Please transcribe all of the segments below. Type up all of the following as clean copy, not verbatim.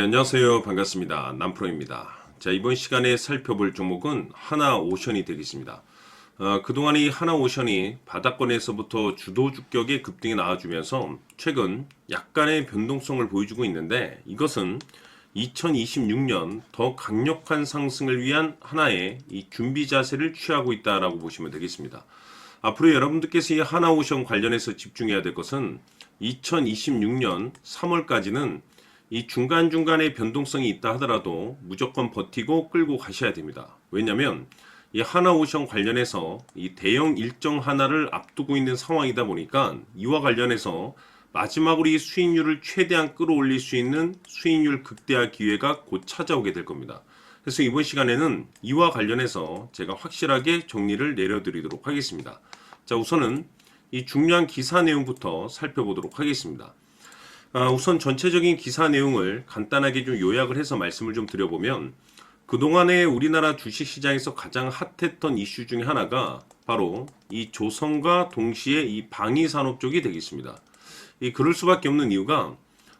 안녕하세요. 반갑습니다. 남프로입니다. 자, 이번 시간에 살펴볼 종목은 하나오션이 되겠습니다. 그동안 이 하나오션이 바닥권에서부터 주도 주격의 급등이 나와주면서 최근 약간의 변동성을 보여주고 있는데, 이것은 2026년 더 강력한 상승을 위한 하나의 이 준비 자세를 취하고 있다라고 보시면 되겠습니다. 앞으로 여러분들께서 이 하나오션 관련해서 집중해야 될 것은 2026년 3월까지는 이 중간중간에 변동성이 있다 하더라도 무조건 버티고 끌고 가셔야 됩니다. 왜냐하면 이 하나오션 관련해서 이 대형 일정 하나를 앞두고 있는 상황이다 보니까 이와 관련해서 마지막으로 이 수익률을 최대한 끌어올릴 수 있는 수익률 극대화 기회가 곧 찾아오게 될 겁니다. 그래서 이번 시간에는 이와 관련해서 제가 확실하게 정리를 내려드리도록 하겠습니다. 자, 우선은 이 중요한 기사 내용부터 살펴보도록 하겠습니다. 우선 전체적인 기사 내용을 간단하게 좀 요약을 해서 말씀을 좀 드려보면, 그동안에 우리나라 주식시장에서 가장 핫했던 이슈 중에 하나가 바로 이 조선과 동시에 이 방위산업 쪽이 되겠습니다. 그럴 수밖에 없는 이유가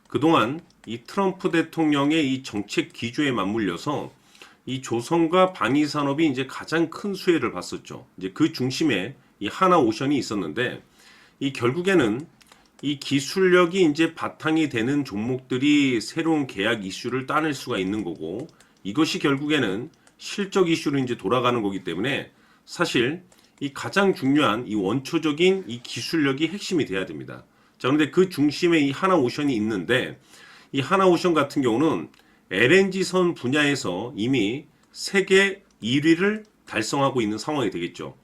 그동안 이 트럼프 대통령의 이 정책 기조에 맞물려서 이 조선과 방위산업이 이제 가장 큰 수혜를 봤었죠. 이제 그 중심에 이 하나오션이 있었는데, 이 결국에는 이 기술력이 이제 바탕이 되는 종목들이 새로운 계약 이슈를 따낼 수가 있는 거고, 이것이 결국에는 실적 이슈로 이제 돌아가는 거기 때문에 사실 이 가장 중요한 이 원초적인 이 기술력이 핵심이 돼야 됩니다. 자, 그런데 그 중심에 이 하나오션이 있는데, 이 하나오션 같은 경우는 LNG선 분야에서 이미 세계 1위를 달성하고 있는 상황이 되겠죠.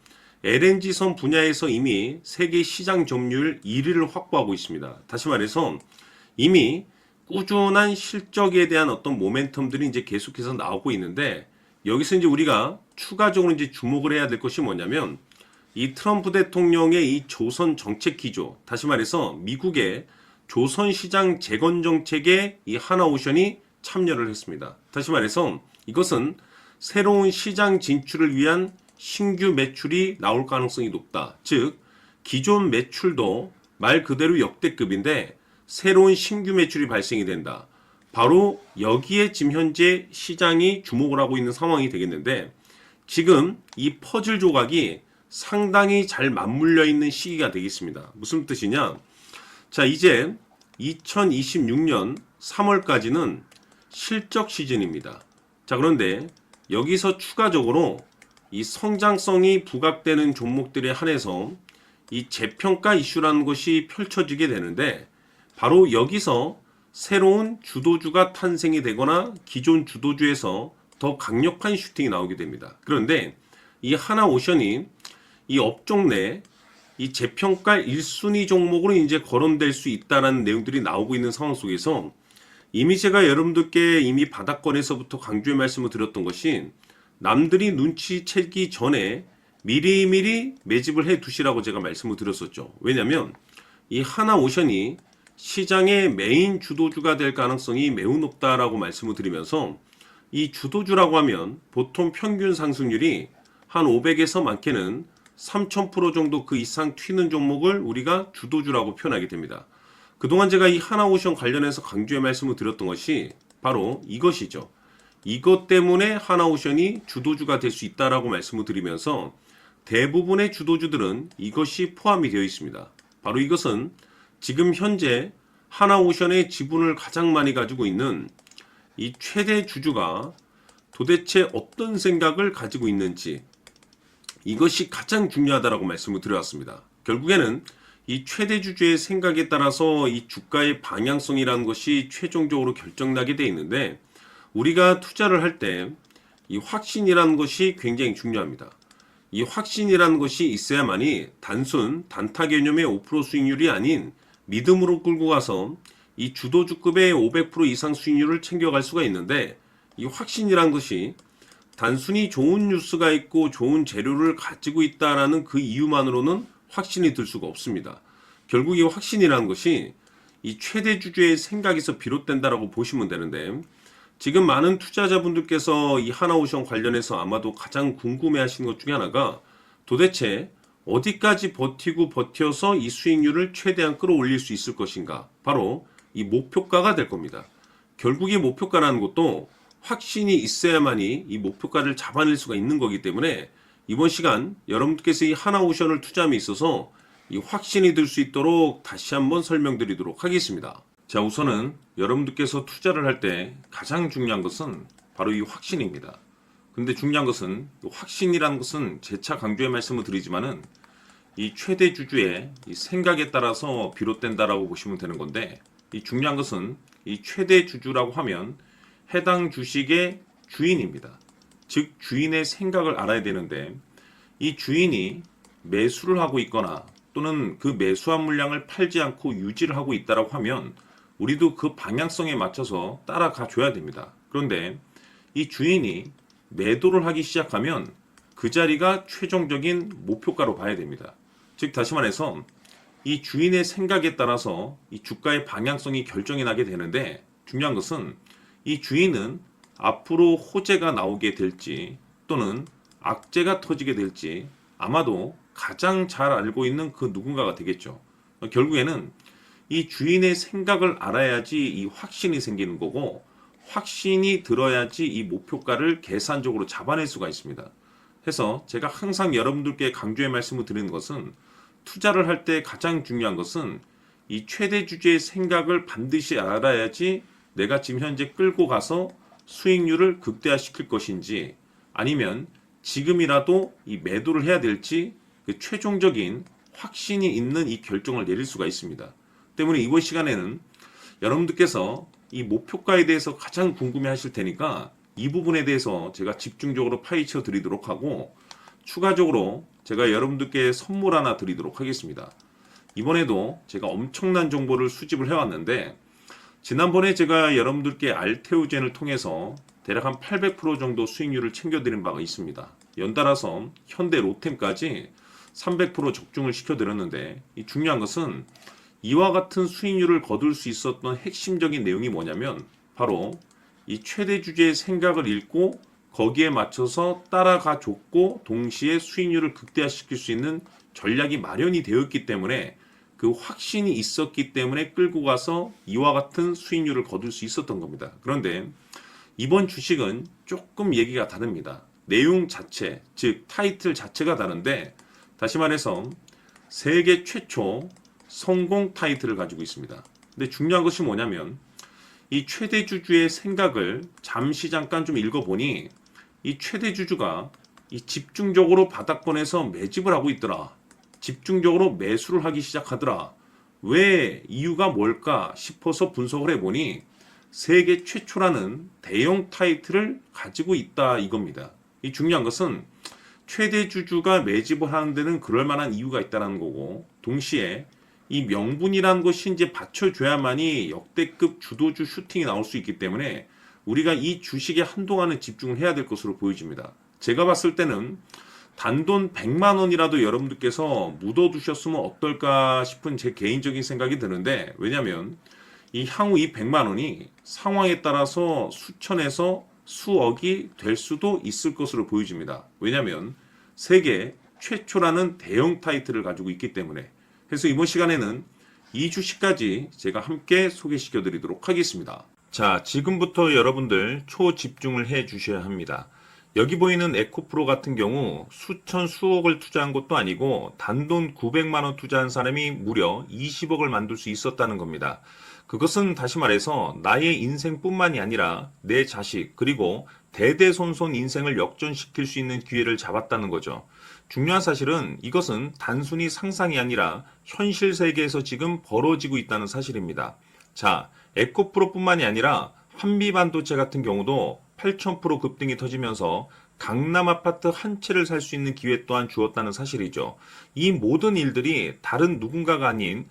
LNG선 분야에서 이미 세계 시장 점유율 1위를 확보하고 있습니다. 다시 말해서 이미 꾸준한 실적에 대한 어떤 모멘텀들이 이제 계속해서 나오고 있는데, 여기서 이제 우리가 추가적으로 이제 주목을 해야 될 것이 뭐냐면, 이 트럼프 대통령의 이 조선 정책 기조, 다시 말해서 미국의 조선 시장 재건 정책에 이 하나오션이 참여를 했습니다. 다시 말해서 이것은 새로운 시장 진출을 위한 신규 매출이 나올 가능성이 높다. 즉, 기존 매출도 말 그대로 역대급인데 새로운 신규 매출이 발생이 된다. 바로 여기에 지금 현재 시장이 주목을 하고 있는 상황이 되겠는데, 지금 이 퍼즐 조각이 상당히 잘 맞물려 있는 시기가 되겠습니다. 무슨 뜻이냐? 자, 이제 2026년 3월까지는 실적 시즌입니다. 자, 그런데 여기서 추가적으로 이 성장성이 부각되는 종목들에 한해서 이 재평가 이슈라는 것이 펼쳐지게 되는데, 바로 여기서 새로운 주도주가 탄생이 되거나 기존 주도주에서 더 강력한 슈팅이 나오게 됩니다. 그런데 이 하나오션이 이 업종 내 이 재평가 1순위 종목으로 이제 거론될 수 있다는 내용들이 나오고 있는 상황 속에서, 이미 제가 여러분들께 이미 바닥권에서부터 강조의 말씀을 드렸던 것이, 남들이 눈치채기 전에 미리미리 매집을 해 두시라고 제가 말씀을 드렸었죠. 왜냐하면 이 하나오션이 시장의 메인 주도주가 될 가능성이 매우 높다라고 말씀을 드리면서, 이 주도주라고 하면 보통 평균 상승률이 한 500에서 많게는 3000% 정도 그 이상 튀는 종목을 우리가 주도주라고 표현하게 됩니다. 그동안 제가 이 하나오션 관련해서 강조의 말씀을 드렸던 것이 바로 이것이죠. 이것 때문에 하나오션이 주도주가 될 수 있다라고 말씀을 드리면서, 대부분의 주도주들은 이것이 포함이 되어 있습니다. 바로 이것은 지금 현재 하나오션의 지분을 가장 많이 가지고 있는 이 최대 주주가 도대체 어떤 생각을 가지고 있는지, 이것이 가장 중요하다라고 말씀을 드려왔습니다. 결국에는 이 최대 주주의 생각에 따라서 이 주가의 방향성이라는 것이 최종적으로 결정나게 돼 있는데, 우리가 투자를 할 때 이 확신이라는 것이 굉장히 중요합니다. 이 확신이라는 것이 있어야만이 단순 단타 개념의 5% 수익률이 아닌 믿음으로 끌고 가서 이 주도주급의 500% 이상 수익률을 챙겨갈 수가 있는데, 이 확신이라는 것이 단순히 좋은 뉴스가 있고 좋은 재료를 가지고 있다라는 그 이유만으로는 확신이 들 수가 없습니다. 결국 이 확신이라는 것이 이 최대 주주의 생각에서 비롯된다라고 보시면 되는데, 지금 많은 투자자분들께서 이 하나오션 관련해서 아마도 가장 궁금해 하시는 것 중에 하나가, 도대체 어디까지 버티고 버텨서 이 수익률을 최대한 끌어올릴 수 있을 것인가? 바로 이 목표가가 될 겁니다. 결국 이 목표가라는 것도 확신이 있어야만이 이 목표가를 잡아낼 수가 있는 거기 때문에 이번 시간 여러분들께서 이 하나오션을 투자함에 있어서 이 확신이 들 수 있도록 다시 한번 설명드리도록 하겠습니다. 자, 우선은 여러분들께서 투자를 할 때 가장 중요한 것은 바로 이 확신입니다. 근데 중요한 것은 확신이라는 것은 재차 강조의 말씀을 드리지만은 이 최대 주주의 이 생각에 따라서 비롯된다라고 보시면 되는 건데, 이 중요한 것은 이 최대 주주라고 하면 해당 주식의 주인입니다. 즉 주인의 생각을 알아야 되는데, 이 주인이 매수를 하고 있거나 또는 그 매수한 물량을 팔지 않고 유지를 하고 있다라고 하면 우리도 그 방향성에 맞춰서 따라가 줘야 됩니다. 그런데 이 주인이 매도를 하기 시작하면 그 자리가 최종적인 목표가로 봐야 됩니다. 즉 다시 말해서 이 주인의 생각에 따라서 이 주가의 방향성이 결정이 나게 되는데, 중요한 것은 이 주인은 앞으로 호재가 나오게 될지 또는 악재가 터지게 될지 아마도 가장 잘 알고 있는 그 누군가가 되겠죠. 결국에는 이 주인의 생각을 알아야지 이 확신이 생기는 거고, 확신이 들어야지 이 목표가를 계산적으로 잡아낼 수가 있습니다. 해서 제가 항상 여러분들께 강조의 말씀을 드리는 것은, 투자를 할 때 가장 중요한 것은 이 최대 주주의 생각을 반드시 알아야지 내가 지금 현재 끌고 가서 수익률을 극대화시킬 것인지 아니면 지금이라도 이 매도를 해야 될지 그 최종적인 확신이 있는 이 결정을 내릴 수가 있습니다. 때문에 이번 시간에는 여러분들께서 이 목표가에 대해서 가장 궁금해 하실 테니까 이 부분에 대해서 제가 집중적으로 파헤쳐 드리도록 하고, 추가적으로 제가 여러분들께 선물 하나 드리도록 하겠습니다. 이번에도 제가 엄청난 정보를 수집을 해왔는데, 지난번에 제가 여러분들께 알테오젠을 통해서 대략 한 800% 정도 수익률을 챙겨드린 바가 있습니다. 연달아서 현대 로템까지 300% 적중을 시켜드렸는데, 이 중요한 것은 이와 같은 수익률을 거둘 수 있었던 핵심적인 내용이 뭐냐면 바로 이 최대 주주의 생각을 읽고 거기에 맞춰서 따라가 줬고 동시에 수익률을 극대화시킬 수 있는 전략이 마련이 되어 있기 때문에, 그 확신이 있었기 때문에 끌고 가서 이와 같은 수익률을 거둘 수 있었던 겁니다. 그런데 이번 주식은 조금 얘기가 다릅니다. 내용 자체, 즉 타이틀 자체가 다른데, 다시 말해서 세계 최초 성공 타이틀을 가지고 있습니다. 근데 중요한 것이 뭐냐면 이 최대 주주의 생각을 잠깐 좀 읽어보니 이 최대 주주가 이 집중적으로 바닥권에서 매집을 하고 있더라. 집중적으로 매수를 하기 시작하더라. 왜, 이유가 뭘까 싶어서 분석을 해보니 세계 최초라는 대형 타이틀을 가지고 있다 이겁니다. 이 중요한 것은 최대 주주가 매집을 하는 데는 그럴 만한 이유가 있다는 거고, 동시에 이 명분이라는 것이 이제 받쳐줘야만이 역대급 주도주 슈팅이 나올 수 있기 때문에 우리가 이 주식에 한동안은 집중을 해야 될 것으로 보여집니다. 제가 봤을 때는 단돈 100만 원이라도 여러분들께서 묻어두셨으면 어떨까 싶은 제 개인적인 생각이 드는데, 왜냐하면 이 향후 이 100만 원이 상황에 따라서 수천에서 수억이 될 수도 있을 것으로 보여집니다. 왜냐하면 세계 최초라는 대형 타이틀을 가지고 있기 때문에. 그래서 이번 시간에는 이 주식까지 제가 함께 소개시켜 드리도록 하겠습니다. 자, 지금부터 여러분들 초집중을 해 주셔야 합니다. 여기 보이는 에코프로 같은 경우 수천 수억을 투자한 것도 아니고 단돈 900만 원 투자한 사람이 무려 20억을 만들 수 있었다는 겁니다. 그것은 다시 말해서 나의 인생뿐만이 아니라 내 자식 그리고 대대손손 인생을 역전시킬 수 있는 기회를 잡았다는 거죠. 중요한 사실은 이것은 단순히 상상이 아니라 현실 세계에서 지금 벌어지고 있다는 사실입니다. 자, 에코프로뿐만이 아니라 한미반도체 같은 경우도 8,000% 급등이 터지면서 강남 아파트 한 채를 살 수 있는 기회 또한 주었다는 사실이죠. 이 모든 일들이 다른 누군가가 아닌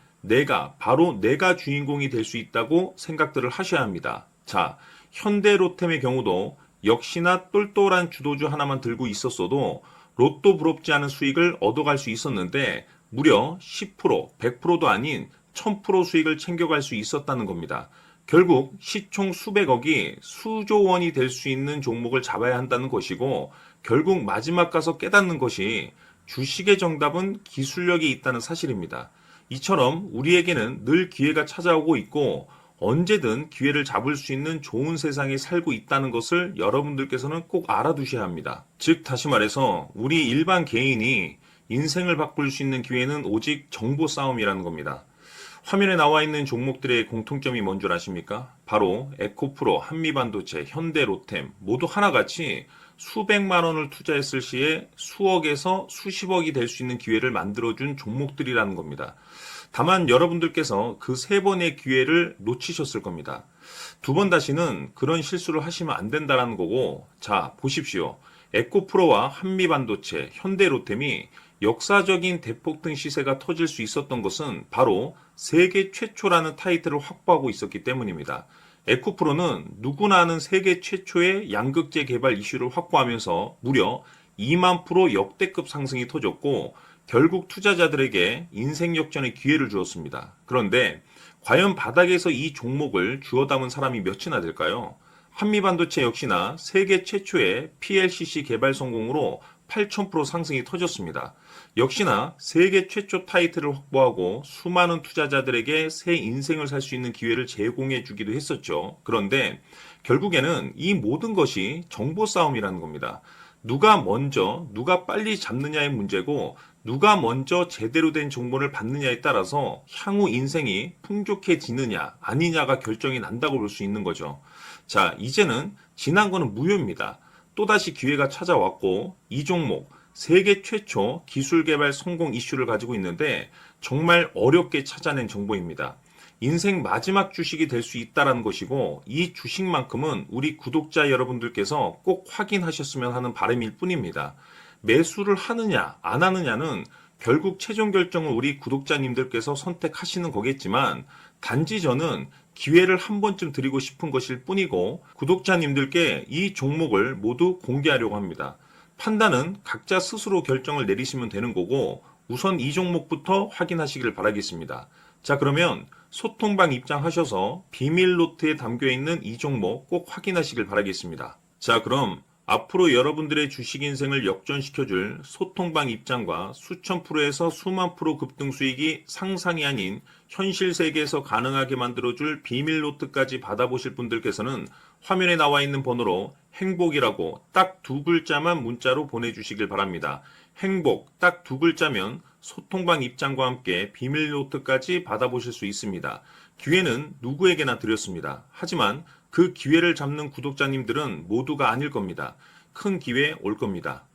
바로 내가 주인공이 될 수 있다고 생각들을 하셔야 합니다. 자, 현대로템의 경우도 역시나 똘똘한 주도주 하나만 들고 있었어도 로또 부럽지 않은 수익을 얻어갈 수 있었는데 무려 10%, 100%도 아닌 1000% 수익을 챙겨갈 수 있었다는 겁니다. 결국 시총 수백억이 수조 원이 될 수 있는 종목을 잡아야 한다는 것이고, 결국 마지막 가서 깨닫는 것이 주식의 정답은 기술력이 있다는 사실입니다. 이처럼 우리에게는 늘 기회가 찾아오고 있고 언제든 기회를 잡을 수 있는 좋은 세상에 살고 있다는 것을 여러분들께서는 꼭 알아두셔야 합니다. 즉, 다시 말해서 우리 일반 개인이 인생을 바꿀 수 있는 기회는 오직 정보 싸움이라는 겁니다. 화면에 나와 있는 종목들의 공통점이 뭔 줄 아십니까? 바로 에코프로, 한미반도체, 현대로템 모두 하나같이 수백만 원을 투자했을 시에 수억에서 수십억이 될 수 있는 기회를 만들어준 종목들이라는 겁니다. 다만 여러분들께서 그 세 번의 기회를 놓치셨을 겁니다. 두 번 다시는 그런 실수를 하시면 안 된다는 거고, 자, 보십시오. 에코프로와 한미반도체, 현대로템이 역사적인 대폭등 시세가 터질 수 있었던 것은 바로 세계 최초라는 타이틀을 확보하고 있었기 때문입니다. 에코프로는 누구나 아는 세계 최초의 양극재 개발 이슈를 확보하면서 무려 2만 프로 역대급 상승이 터졌고, 결국 투자자들에게 인생 역전의 기회를 주었습니다. 그런데 과연 바닥에서 이 종목을 주워 담은 사람이 몇이나 될까요? 한미반도체 역시나 세계 최초의 PLCC 개발 성공으로 8,000% 상승이 터졌습니다. 역시나 세계 최초 타이틀을 확보하고 수많은 투자자들에게 새 인생을 살 수 있는 기회를 제공해 주기도 했었죠. 그런데 결국에는 이 모든 것이 정보 싸움이라는 겁니다. 누가 먼저, 누가 빨리 잡느냐의 문제고, 누가 먼저 제대로 된 정보를 받느냐에 따라서 향후 인생이 풍족해지느냐, 아니냐가 결정이 난다고 볼 수 있는 거죠. 자, 이제는 지난 거는 무효입니다. 또다시 기회가 찾아왔고, 이 종목, 세계 최초 기술 개발 성공 이슈를 가지고 있는데, 정말 어렵게 찾아낸 정보입니다. 인생 마지막 주식이 될 수 있다는 것이고, 이 주식만큼은 우리 구독자 여러분들께서 꼭 확인하셨으면 하는 바람일 뿐입니다. 매수를 하느냐 안 하느냐는 결국 최종 결정을 우리 구독자님들께서 선택하시는 거겠지만, 단지 저는 기회를 한 번쯤 드리고 싶은 것일 뿐이고, 구독자님들께 이 종목을 모두 공개하려고 합니다. 판단은 각자 스스로 결정을 내리시면 되는 거고, 우선 이 종목부터 확인하시길 바라겠습니다. 자, 그러면 소통방 입장하셔서 비밀 노트에 담겨 있는 이 종목 꼭 확인하시길 바라겠습니다. 자, 그럼 앞으로 여러분들의 주식 인생을 역전시켜줄 소통방 입장과 수천 프로에서 수만 프로 급등 수익이 상상이 아닌 현실 세계에서 가능하게 만들어줄 비밀 노트까지 받아보실 분들께서는 화면에 나와 있는 번호로 행복이라고 딱 두 글자만 문자로 보내주시길 바랍니다. 행복 딱 두 글자면 소통방 입장과 함께 비밀 노트까지 받아보실 수 있습니다. 기회는 누구에게나 드렸습니다. 하지만 그 기회를 잡는 구독자님들은 모두가 아닐 겁니다. 큰 기회 올 겁니다.